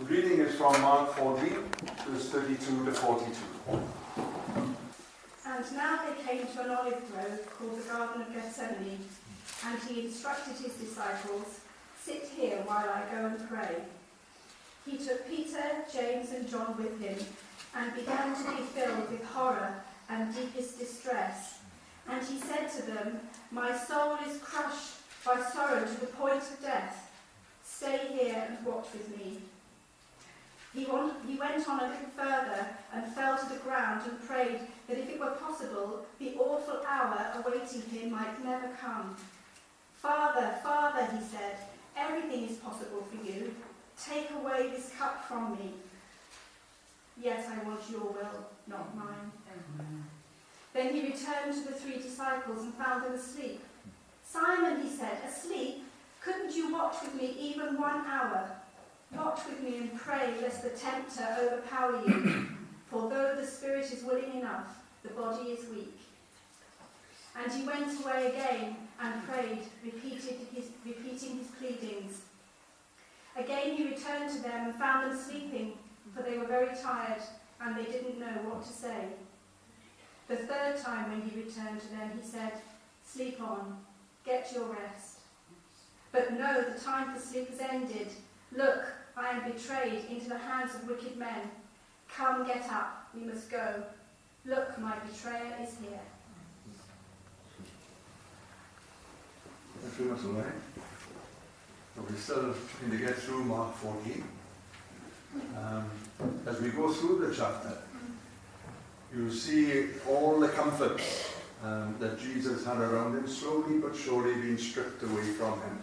The reading is from Mark 14, verse 32 to 42. And now they came to an olive grove called the Garden of Gethsemane, and he instructed his disciples, "Sit here while I go and pray." He took Peter, James and John with him, and began to be filled with horror and deepest distress. And he said to them, "My soul is crushed by sorrow to the point of death. Stay here and watch with me." He went on a little further and fell to the ground and prayed that if it were possible, the awful hour awaiting him might never come. "Father, Father," he said, "everything is possible for you. Take away this cup from me. Yet I want your will, not mine." Then he returned to the 3 disciples and found them asleep. "Simon," he said, "asleep? Couldn't you watch with me even 1 hour? Watch with me and pray lest the tempter overpower you. For though the spirit is willing enough, the body is weak." And he went away again and prayed, repeating his pleadings. Again he returned to them and found them sleeping, for they were very tired, and they didn't know what to say. The 3rd time when he returned to them, he said, "Sleep on, get your rest. But no, the time for sleep has ended. Look, I am betrayed into the hands of wicked men. Come, get up, we must go. Look, my betrayer is here." Thanks very much, Lorraine. We're still trying to get through Mark 14. As we go through the chapter, you see all the comforts that Jesus had around him, slowly but surely being stripped away from him.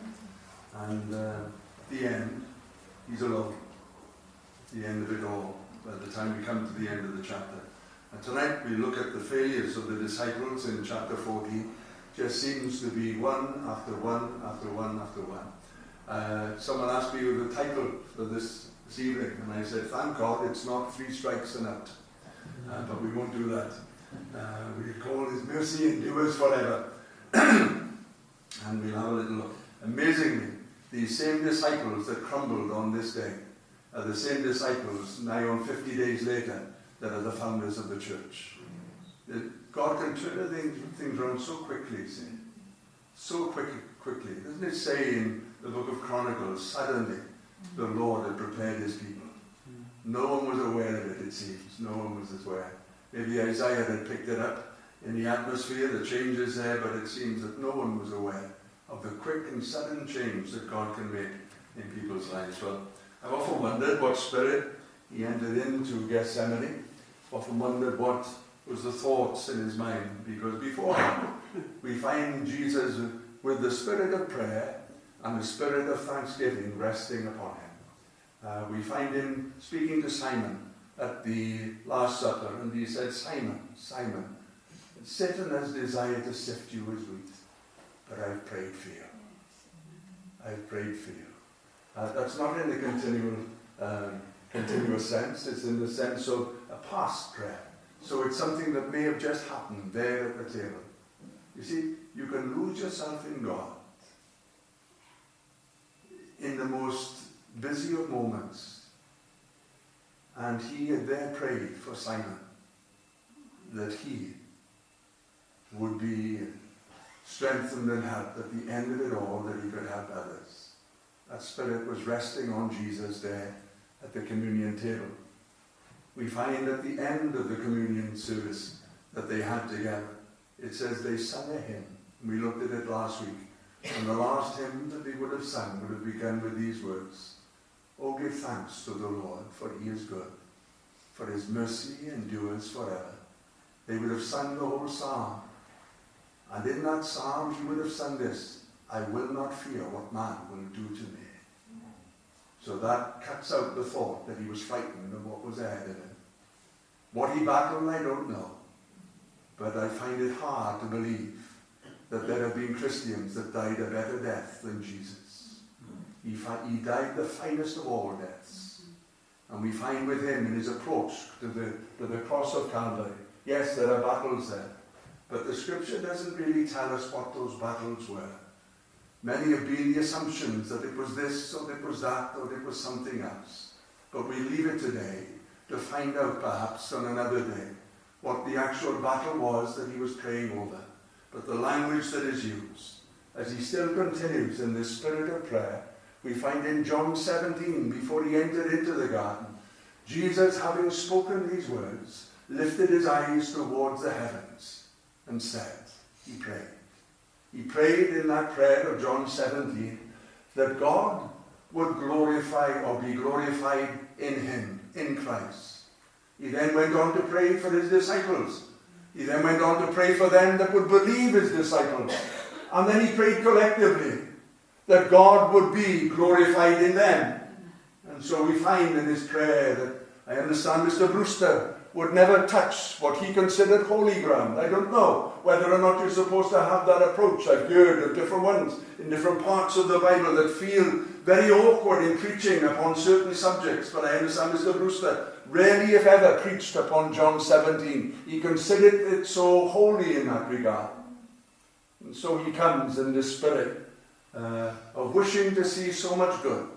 And at the end, he's alone. At the end of it all, by the time we come to the end of the chapter. And tonight we look at the failures of the disciples in chapter 14. Just seems to be one after one after one after one. Someone asked me the title for this evening, and I said, "Thank God it's not 3 strikes and out." But we won't do that. We call His mercy endures forever. And we'll have a little look. Amazingly, these same disciples that crumbled on this day are the same disciples nigh on 50 days later that are the founders of the church. God can turn things around so quickly, see? So quickly. Doesn't it say in the book of Chronicles, suddenly the Lord had prepared his people. No one was aware of it, it seems. No one was aware. Maybe Isaiah had picked it up in the atmosphere, the changes there, but it seems that no one was aware of the quick and sudden change that God can make in people's lives. Well, I've often wondered what spirit he entered into Gethsemane. Often wondered what was the thoughts in his mind, because before we find Jesus with the spirit of prayer and the spirit of thanksgiving resting upon him. We find him speaking to Simon at the Last Supper, and he said, "Simon, Simon, Satan has desired to sift you as wheat, but I've prayed for you. I've prayed for you." That's not in the continuous sense. It's in the sense of a past prayer. So it's something that may have just happened there at the table. You see, you can lose yourself in God in the most busy of moments. And he had there prayed for Simon that he would be strengthened and helped at the end of it all, that he could help others. That spirit was resting on Jesus there at the communion table. We find at the end of the communion service that they had together, it says they sang a hymn. We looked at it last week. And the last hymn that they would have sung would have begun with these words: "Oh, give thanks to the Lord, for he is good, for his mercy endures forever." They would have sung the whole psalm. And in that psalm he would have sung this: "I will not fear what man will do to me." So that cuts out the thought that he was frightened of what was ahead of him. What he battled, I don't know. But I find it hard to believe that there have been Christians that died a better death than Jesus. He died the finest of all deaths. And we find with him in his approach to the cross of Calvary, yes, there are battles there, but the scripture doesn't really tell us what those battles were. Many have been the assumptions that it was this, or it was that, or it was something else. But we leave it today to find out perhaps on another day what the actual battle was that he was praying over. But the language that is used, as he still continues in this spirit of prayer, we find in John 17, before he entered into the garden, Jesus, having spoken these words, lifted his eyes towards the heavens and said, he prayed. He prayed in that prayer of John 17 that God would glorify or be glorified in him, in Christ. He then went on to pray for his disciples. He then went on to pray for them that would believe his disciples. And then he prayed collectively that God would be glorified in them. And so we find in his prayer that I understand Mr. Brewster would never touch what he considered holy ground. I don't know whether or not you're supposed to have that approach. I've heard of different ones in different parts of the Bible that feel very awkward in preaching upon certain subjects. But I understand Mr. Brewster rarely, if ever, preached upon John 17. He considered it so holy in that regard. And so he comes in this spirit of wishing to see so much good,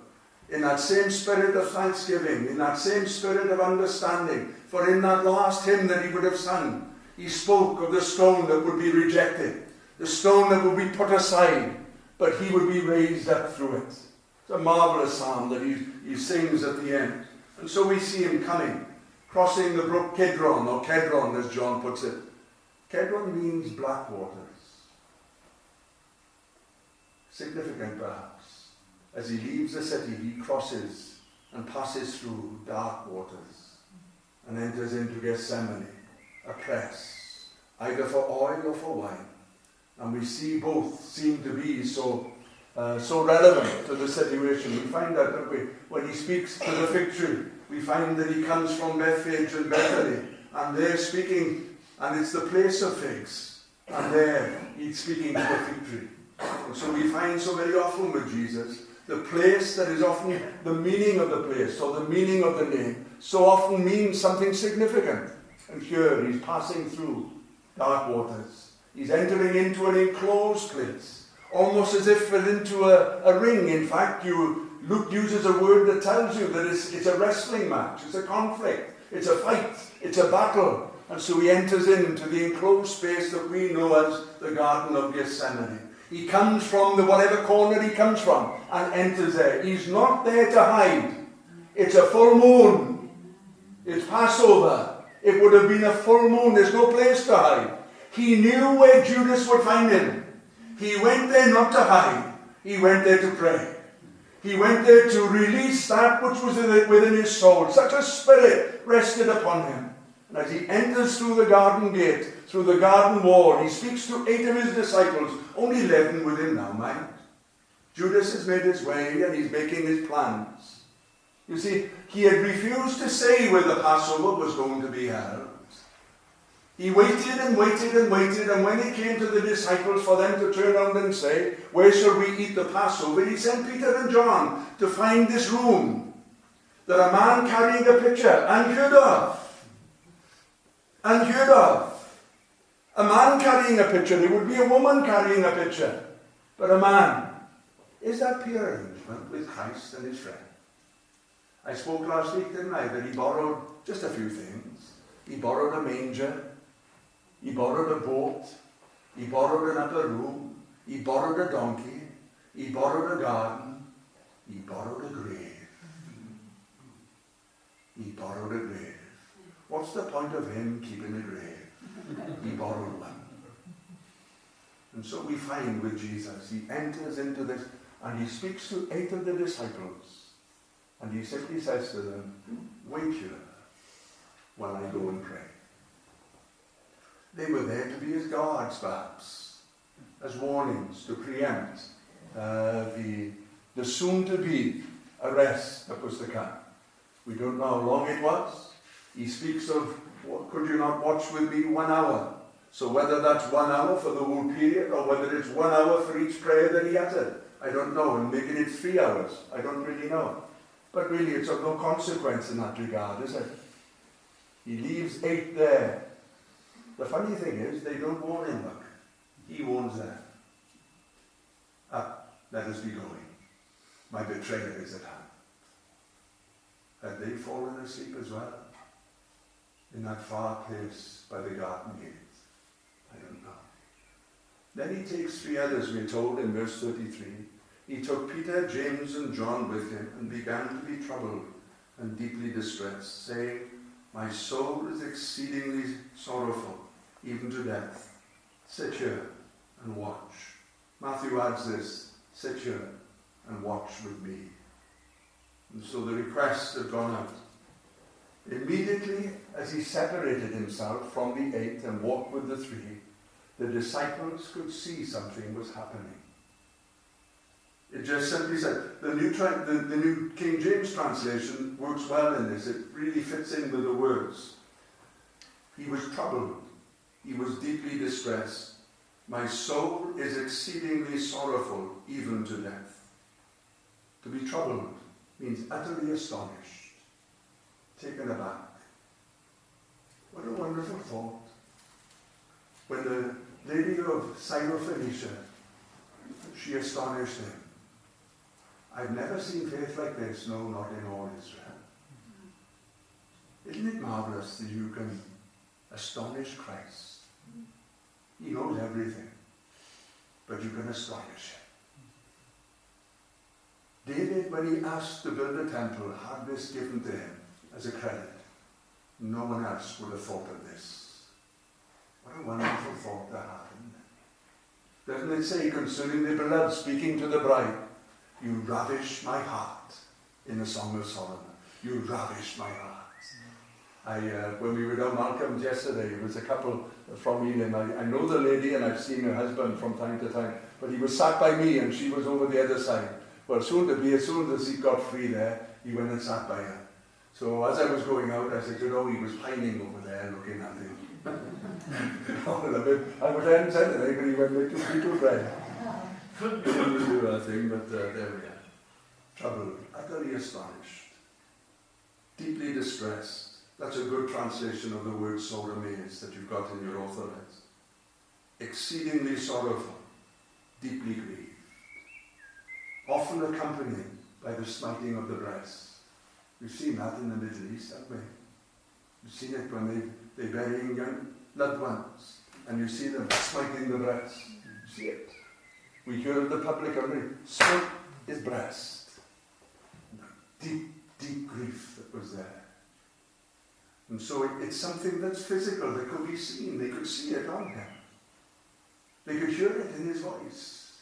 in that same spirit of thanksgiving, in that same spirit of understanding. For in that last hymn that he would have sung, he spoke of the stone that would be rejected, the stone that would be put aside, but he would be raised up through it. It's a marvelous psalm that he sings at the end. And so we see him coming, crossing the brook Kidron, or Kedron as John puts it. Kedron means black waters. Significant perhaps. As he leaves the city, he crosses and passes through dark waters and enters into Gethsemane, a press, either for oil or for wine. And we see both seem to be so relevant to the situation. We find that, don't we? When he speaks to the fig tree, we find that he comes from Bethphage and Bethany, and they're speaking, and it's the place of figs, and there he's speaking to the fig tree. And so we find so very often with Jesus, the place that is often the meaning of the place, or the meaning of the name, so often means something significant. And here he's passing through dark waters. He's entering into an enclosed place, almost as if into a ring. In fact, Luke uses a word that tells you that it's a wrestling match, it's a conflict, it's a fight, it's a battle. And so he enters into the enclosed space that we know as the Garden of Gethsemane. He comes from whatever corner he comes from and enters there. He's not there to hide. It's a full moon. It's Passover. It would have been a full moon. There's no place to hide. He knew where Judas would find him. He went there not to hide. He went there to pray. He went there to release that which was within his soul. Such a spirit rested upon him. And as he enters through the garden gate, through the garden wall, he speaks to 8 of his disciples, only 11 with him now, mind. Judas has made his way and he's making his plans. You see, he had refused to say where the Passover was going to be held. He waited and waited and waited, and when it came to the disciples for them to turn around and say, where shall we eat the Passover? He sent Peter and John to find this room that a man carrying a pitcher, unheard of, a man carrying a pitcher. There would be a woman carrying a pitcher, but a man. Is that prearrangement with Christ and his friend? I spoke last week, didn't I, that he borrowed just a few things. He borrowed a manger, he borrowed a boat, he borrowed an upper room, he borrowed a donkey, he borrowed a garden, he borrowed a grave. He borrowed a grave. What's the point of him keeping a grave? He borrowed one. And so we find with Jesus, he enters into this and he speaks to 8 of the disciples. And he simply says to them, wait here while I go and pray. They were there to be as guards, perhaps, as warnings to preempt the soon-to-be arrest that was to come. We don't know how long it was. He speaks of, could you not watch with me 1 hour? So whether that's 1 hour for the whole period, or whether it's 1 hour for each prayer that he uttered, I don't know, and making it 3 hours, I don't really know. But really, it's of no consequence in that regard, is it? He leaves 8 there. The funny thing is, they don't warn him, look. He warns them. Up, let us be going. My betrayer is at hand. had they fallen asleep as well? In that far place by the garden gate? I don't know. Then he takes 3 others, we're told in verse 33. He took Peter, James, and John with him and began to be troubled and deeply distressed, saying, "My soul is exceedingly sorrowful, even to death. Sit here and watch." Matthew adds this, "Sit here and watch with me." And so the request had gone out. Immediately as he separated himself from the 8 and walked with the 3, the disciples could see something was happening. It just simply said, the New King James translation works well in this. It really fits in with the words. He was troubled. He was deeply distressed. My soul is exceedingly sorrowful, even to death. To be troubled means utterly astonished, taken aback. What a wonderful thought. When the lady of Syrophoenicia, she astonished him. I've never seen faith like this, no, not in all Israel. Isn't it marvelous that you can astonish Christ? He knows everything, but you can astonish him. David, when he asked to build a temple, had this given to him as a credit. No one else would have thought of this. What a wonderful thought to have, isn't it? Doesn't it say concerning the beloved, speaking to the bride, you ravish my heart, in the Song of Solomon. You ravish my heart. When we were down Malcolm's yesterday, it was a couple from Elim. I know the lady and I've seen her husband from time to time, but he was sat by me and she was over the other side. Well, as soon as he got free there, he went and sat by her. So as I was going out, I said, he was pining over there looking at him. I was hadn't said anything, but he went with 2 people bread. He didn't do a thing, but there we are. Troubled, utterly astonished, deeply distressed. That's a good translation of the word sore amazed that you've got in your authorized. Exceedingly sorrowful, deeply grieved. Often accompanied by the smiting of the breast. We've seen that in the Middle East, haven't we? We've seen it when they're burying young loved ones, and you see them smiting the breast. You see it. We hear of the public already. Smite his breast. Deep, deep grief that was there. And so it's something that's physical, that could be seen. They could see it on him. They could hear it in his voice.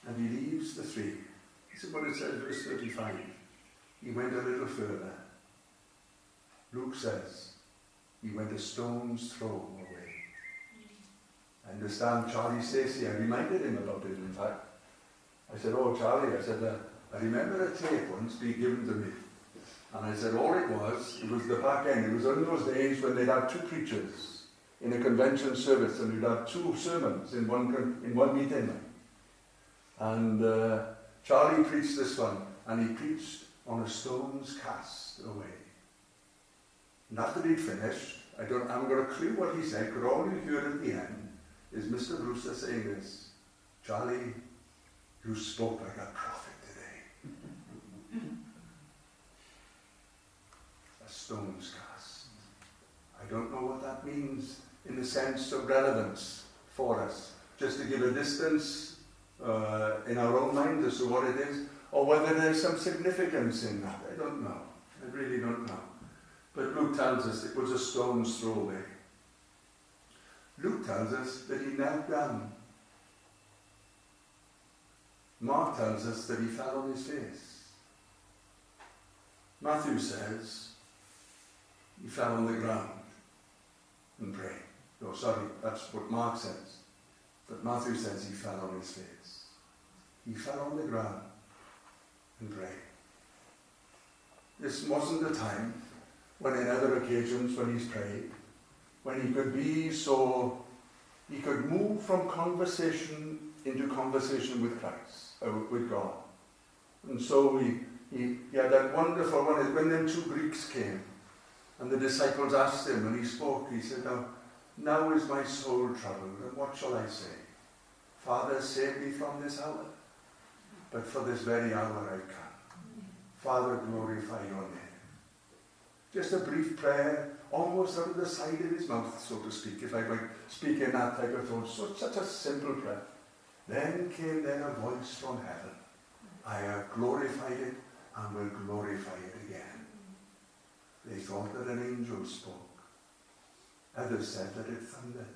And he leaves the 3. This is what it says, verse 35. He went a little further. Luke says, he went a stone's throw away. I understand Charlie Stacey, I reminded him about it, in fact. I said, oh, Charlie, I remember a tape once being given to me. And I said, all it was the back end. It was in those days when they'd have 2 preachers in a convention service, and you'd have 2 sermons in one meeting. And Charlie preached this one, and he preached on a stone's cast away. And after he'd finished, I haven't got a clue what he said, but all you hear at the end is Mr. Brewster saying this, Charlie, you spoke like a prophet today. A stone's cast. I don't know what that means in the sense of relevance for us. Just to give a distance in our own minds as to what it is, or whether there's some significance in that. I don't know. I really don't know. But Luke tells us it was a stone's throw away. Luke tells us that he knelt down. Mark tells us that he fell on his face. Matthew says he fell on the ground and prayed. No, sorry, that's what Mark says. But Matthew says he fell on his face. He fell on the ground and prayed. This wasn't the time when in other occasions when he's prayed, when he could be so, he could move from conversation into conversation with Christ, with God. And so he had that wonderful one, when them 2 Greeks came, and the disciples asked him, and he spoke, he said, now is my soul troubled, and what shall I say? Father, save me from this hour. But for this very hour I've come. Father, glorify your name. Just a brief prayer, almost out of the side of his mouth, so to speak, if I might speak in that type of tone. So such a simple prayer. Then came a voice from heaven. I have glorified it and will glorify it again. They thought that an angel spoke. Others said that it thundered.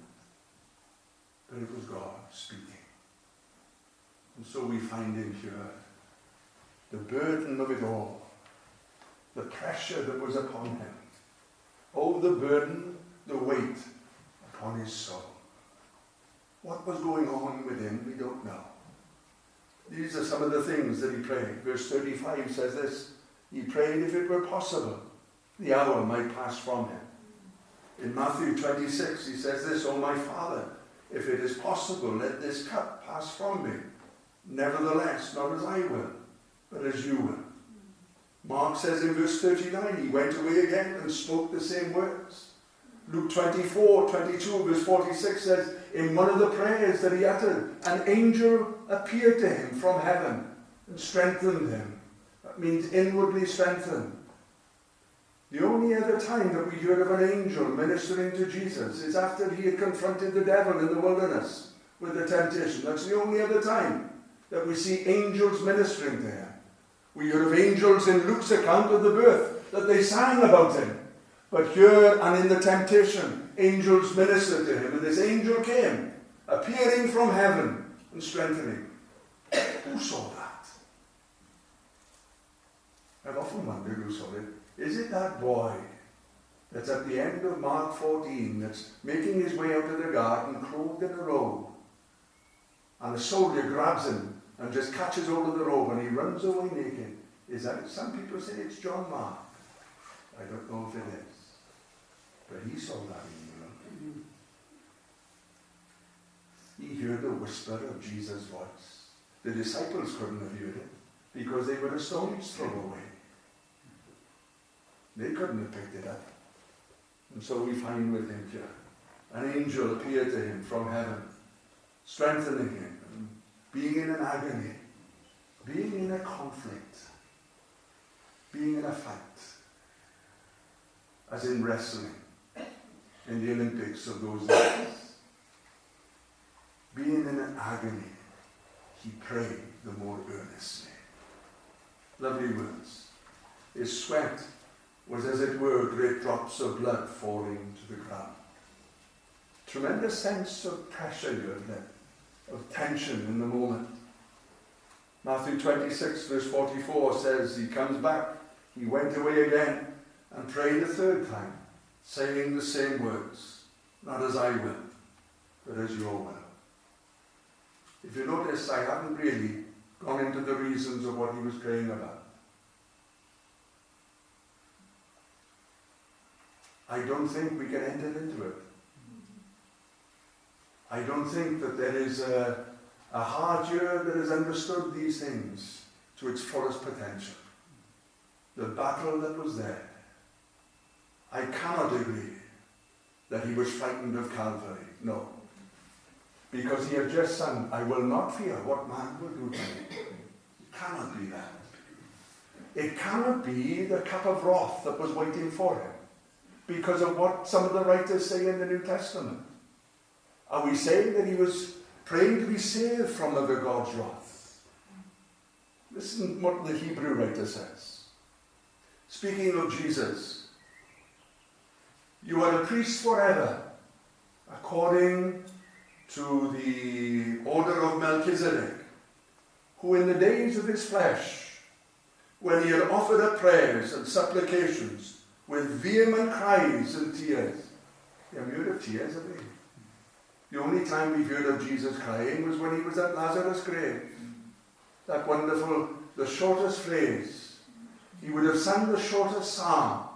But it was God speaking. And so we find him here. The burden of it all. The pressure that was upon him. Oh, the burden, the weight upon his soul. What was going on with him, we don't know. These are some of the things that he prayed. Verse 35 says this. He prayed if it were possible, the hour might pass from him. In Matthew 26, he says this, O my Father, if it is possible, let this cup pass from me. Nevertheless, not as I will, but as you will. Mark says in verse 39, he went away again and spoke the same words. Luke 24, 22, verse 46 says, in one of the prayers that he uttered, an angel appeared to him from heaven and strengthened him. That means inwardly strengthened. The only other time that we hear of an angel ministering to Jesus is after he had confronted the devil in the wilderness with the temptation. That's the only other time that we see angels ministering to him. We hear of angels in Luke's account of the birth, that they sang about him. But here and in the temptation, angels ministered to him, and this angel came, appearing from heaven and strengthening. Who saw that? I've often wondered who saw it. Is it that boy that's at the end of Mark 14 that's making his way out of the garden, clothed in a robe, and a soldier grabs him and just catches hold of the robe and he runs away naked? Is that it? Some people say it's John Mark. I don't know if it is. But he saw that angel. He heard the whisper of Jesus' voice. The disciples couldn't have heard it because they were a stone's throw away. They couldn't have picked it up. And so we find with him here, an angel appeared to him from heaven, strengthening him, and being in an agony, being in a conflict, being in a fight, as in wrestling in the Olympics of those days. Being in an agony, he prayed the more earnestly. Lovely words. His sweat was, as it were, great drops of blood falling to the ground. Tremendous sense of pressure here, of tension in the moment. Matthew 26, verse 44 says, he comes back, he went away again, and prayed a third time, saying the same words, not as I will, but as your will. If you notice, I haven't really gone into the reasons of what he was praying about. I don't think we can enter into it. I don't think that there is a heart here that has understood these things to its fullest potential. The battle that was there. I cannot agree that he was frightened of Calvary. No. Because he had just sung, I will not fear what man will do to me. It cannot be that. It cannot be the cup of wrath that was waiting for him because of what some of the writers say in the New Testament. Are we saying that he was praying to be saved from other God's wrath? Listen what the Hebrew writer says. Speaking of Jesus, you are a priest forever, according to the order of Melchizedek, who in the days of his flesh, when he had offered up prayers and supplications with vehement cries and tears. You haven't heard of tears, have you? The only time we've heard of Jesus crying was when he was at Lazarus' grave. That wonderful, the shortest phrase. He would have sung the shortest psalm,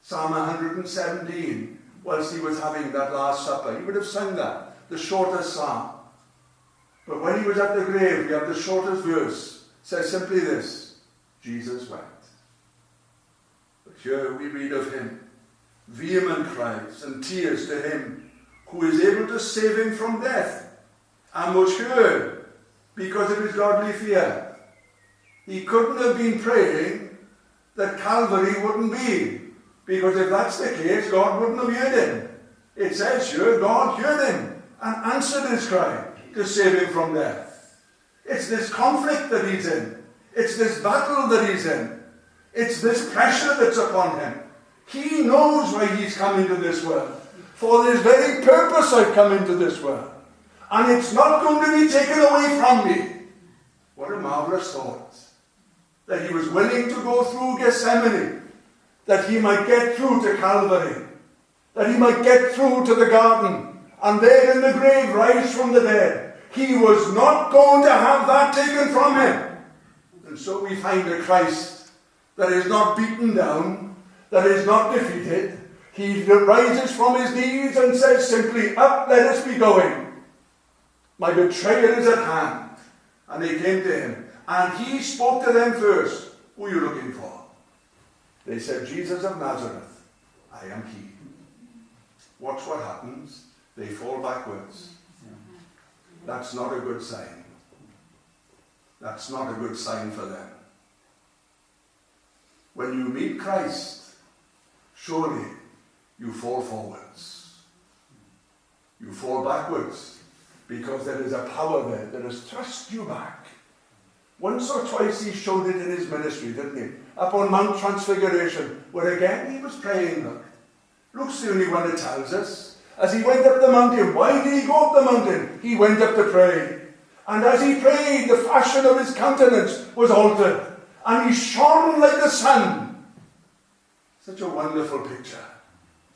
Psalm 117, whilst he was having that Last Supper. He would have sung that, the shortest psalm. But when he was at the grave, we have the shortest verse. It says simply this, Jesus wept. But here we read of him, vehement cries and tears to him who is able to save him from death, and was heard because of his godly fear. He couldn't have been praying that Calvary wouldn't be Because if that's the case, God wouldn't have heard him. It says here, God heard him and answered his cry to save him from death. It's this conflict that he's in. It's this battle that he's in. It's this pressure that's upon him. He knows why he's come into this world. For this very purpose I've come into this world. And it's not going to be taken away from me. What a marvelous thought. That he was willing to go through Gethsemane. That he might get through to Calvary. That he might get through to the garden. And there in the grave rise from the dead. He was not going to have that taken from him. And so we find a Christ that is not beaten down, that is not defeated. He rises from his knees and says simply, up, let us be going. My betrayer is at hand. And they came to him. And he spoke to them first. Who are you looking for? They said, Jesus of Nazareth. I am he. Watch what happens. They fall backwards. That's not a good sign. That's not a good sign for them. When you meet Christ, surely you fall forwards. You fall backwards because there is a power there that has thrust you back. Once or twice he showed it in his ministry, didn't he? Up on Mount Transfiguration, where again he was praying. Luke's the only one that tells us. As he went up the mountain, why did he go up the mountain? He went up to pray. And as he prayed, the fashion of his countenance was altered. And he shone like the sun. Such a wonderful picture.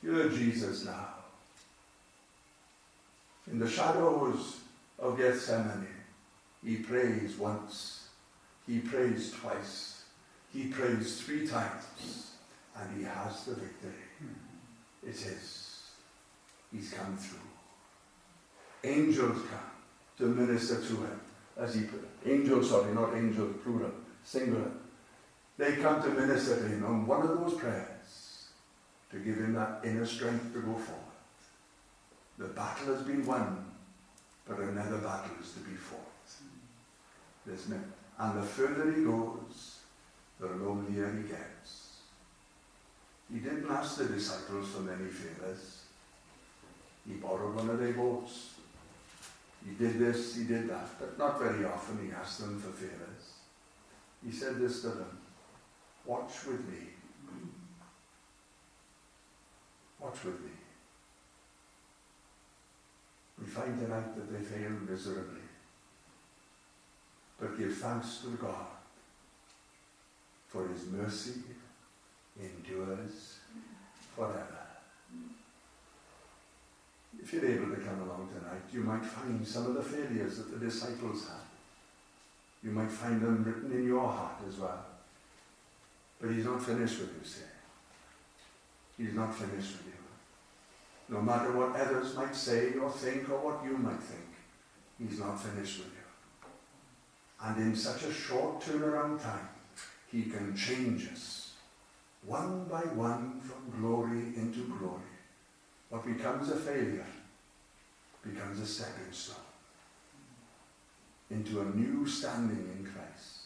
You're Jesus now. In the shadows of Gethsemane, he prays once. He prays twice. He prays 3 times. And he has the victory. It's his. He's come through. Angels come to minister to him. Not angels, plural, singular. They come to minister to him on one of those prayers to give him that inner strength to go forward. The battle has been won, but another battle is to be fought. And the further he goes, the lonelier he gets. He didn't ask the disciples for many favors. He borrowed one of their boats. He did this, he did that. But not very often he asked them for favors. He said this to them, watch with me. Watch with me. We find tonight that they failed miserably. But give thanks to God, for his mercy endures forever. If you're able to come along tonight, you might find some of the failures that the disciples had. You might find them written in your heart as well. But he's not finished with you, say. He's not finished with you. No matter what others might say or think or what you might think, he's not finished with you. And in such a short turnaround time, he can change us one by one from glory into glory. What becomes a failure becomes a stepping stone into a new standing in Christ.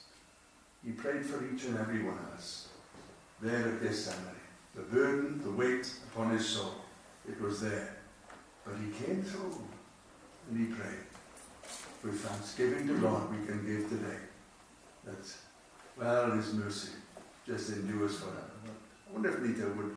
He prayed for each and every one of us there at Gethsemane. The burden, the weight upon his soul, it was there. But he came through and he prayed. With thanksgiving to God we can give today that, well, his mercy just endures forever. I wonder if Nita would